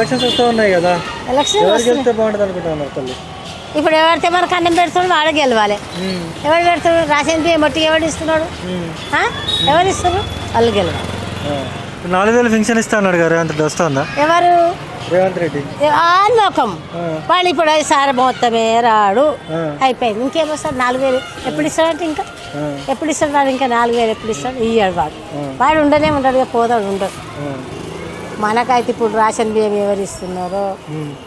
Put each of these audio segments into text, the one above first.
Elections వస్తూ ఉన్నాయి కదా, ఎలక్షన్ ఎవరికి వెళ్తే బాగుంటుంది అనుకుంటున్నారు తల్లి? ఇప్పుడు ఎవరితే మనకు అన్నం పెడుతున్నాడు వాడే గెలవాలి. ఎవరు పెడుతున్నాడు? రాషన్ బియ్యం మొట్టి ఎవరు ఇస్తున్నాడు? ఎవరు ఇస్తారు? వాళ్ళు గెలవాలి. 4000 పెన్షన్ ఇస్తా అన్నాడు కదా, రేవంత్ రెడ్డి వస్తా ఉందా? ఎవరు? రేవంత్ రెడ్డి నమ్మకం వాళ్ళు ఇప్పుడు సార్ మొత్తమే రాడు, అయిపోయింది. ఇంకేం వస్తాడు? 4000 ఎప్పుడు ఇస్తాడంటే ఇంకా ఎప్పుడు ఇస్తాడు? ఇంకా 4000 ఎప్పుడు ఇస్తాడు? ఇయ్యాడు వాడు. వాడు ఉండనే ఉంటాడు, పోతాడు ఉండడు. మనకైతే ఇప్పుడు రేషన్ బియ్యం ఎవరు ఇస్తున్నారో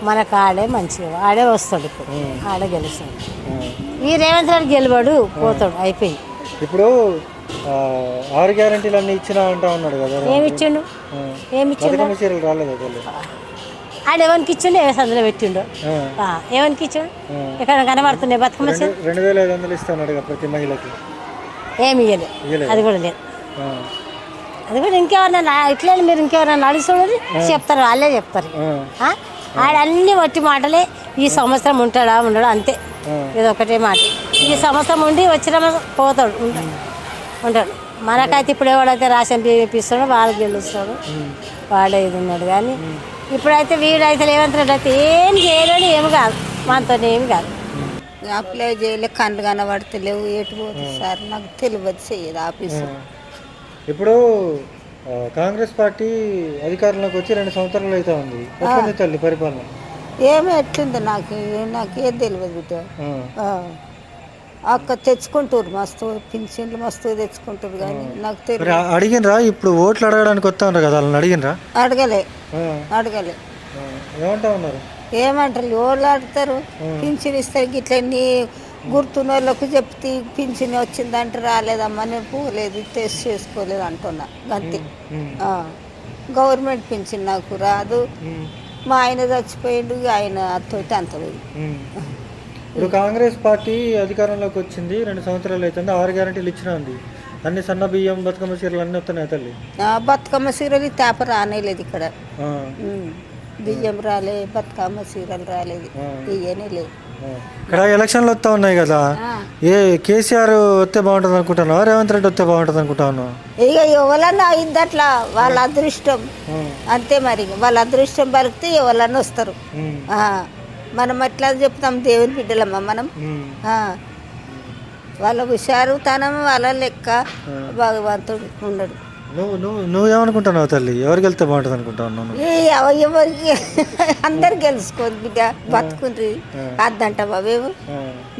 మనకు ఆడే మంచిగా ఆడే వస్తాడు. ఇప్పుడు ఆడే గెలుస్తాడు. ఈ రేవంత్ రెడ్డి గెలవాడు, పోతాడు, అయిపోయింది. ఇప్పుడు 6 గ్యారెంటీలు అన్ని ఇచ్చినా అంటా ఉన్నాడు కదా, ఏమి ఇచ్చిండు? ఏమి ఇచ్చిండు? చీరలు రాలేదు తల్లి. ఆడు ఎవరికి ఇచ్చిండు? ఏ సందులో పెట్టిండు? ఎవరికి ఇచ్చిండు? ఎక్కడ కనబడుతున్నాయి బతుకమ్మ చీర? 2500 ఇస్తాడు ప్రతి మహిళకి. ఏమి ఇవ్వలేదు, అది కూడా లేదు. అది కూడా ఇంకెవరన్నా ఇట్లా మీరు ఇంకెవరన్నా అడుగుతుంది చెప్తారు, వాళ్ళే చెప్తారు. ఆడన్నీ వట్టి మాటలే. ఈ సంవత్సరం ఉంటాడా ఉండడా అంతే, ఇది ఒకటే మాట. ఈ సంవత్సరం ఉండి వచ్చిన పోతాడు, ఉంటాడు. మనకైతే ఇప్పుడు ఎవడైతే రేషన్ బియ్యం ఇప్పిస్తాడో వాళ్ళు గెలుస్తాడు, వాడే ఇది ఉన్నాడు. కానీ ఇప్పుడైతే వీడైతే రేవంత్ రెడ్డి అయితే ఏం చేయలేడు, ఏమి కాదు, మనతో ఏమి కాదు. అప్లై చేయలే, కళ్ళు కనబడతలేవు, ఎటు పోతుంది సార్ నాకు తెలియదు, చెయ్యదు ఆఫీసు. ఇప్పుడు కాంగ్రెస్ పార్టీ అధికారంలోకి వచ్చి 2 సంవత్సరాలు అయితే ఉంది. ఎట్లుంది తల్లి పరిపాలన? ఏమి ఎట్లుంది నాకేం తెలియదు బిడ్డ. అక్క తెచ్చుకుంటారు మస్తు, పింఛన్లు మస్తు తెచ్చుకుంటారు, కానీ నాకు తెలియదు. అడిగినరా? ఇప్పుడు ఓట్లు అడగడానికి వస్తా ఉన్నారు కదా, వాళ్ళని అడిగినరా? అడగలే. ఏమంటా ఉన్నారు? ఏమంటారు? ఎవరు అడుగుతారు? పింఛన్ ఇస్తారు గిట్ల నీ గుర్తున్న వాళ్ళకు చెప్తే పింఛన్ వచ్చిందంటే రాలేదమ్మా, నేను పోలేదు, టెస్ట్ చేసుకోలేదు అంటున్నా అంతే. గవర్నమెంట్ పింఛన్ నాకు రాదు. మా ఆయన చచ్చిపోయిండు, ఆయన తోటి అంత. ఇప్పుడు కాంగ్రెస్ పార్టీ అధికారంలోకి వచ్చింది 2 సంవత్సరాలు అవుతుంది. 6 గ్యారెంటీలు ఇచ్చినా ఉంది. అన్ని సన్న బియ్యం, బతుకమ్మ చీరలు అన్నీ వస్తున్నాయి తల్లి. బతుకమ్మ చీరలు తేప రానేలేదు ఇక్కడ. బియ్యం రాలే, బతుకమ్మ చీరలు రాలేదు, ఇవన్నీ లేదు. ఇక్కడ ఎలక్షన్లు వస్తూ ఉన్నాయి కదా, కేసీఆర్ వస్తే బాగుంటుంది అనుకుంటున్నావా, రేవంత్ రెడ్డి వస్తే బాగుంటుంది అనుకుంటున్నావా? ఇక ఎవరన్నా అయింది అట్లా, వాళ్ళ అదృష్టం అంతే. మరి వాళ్ళ అదృష్టం పలికితే ఎవరన్నా వస్తారు. మనం ఎట్లా చెప్తాం? దేవుని బిడ్డలమ్మా మనం. వాళ్ళ హుషారు తనం, వాళ్ళ లెక్క భగవంతుడు ఉండడు. నువ్వేమనుకుంటున్నావు తల్లి? ఎవరికి వెళ్తే బాగుంటుంది అనుకుంటున్నావు? ఎవరికి అందరు గెలుచుకోదు బిడ్డ, బతుకుండ్రి అద్దంట బాబు.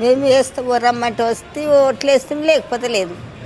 మేము వేస్తాం, రమ్మంటే వస్తే ఓట్లు వేస్తాం, లేకపోతే లేదు.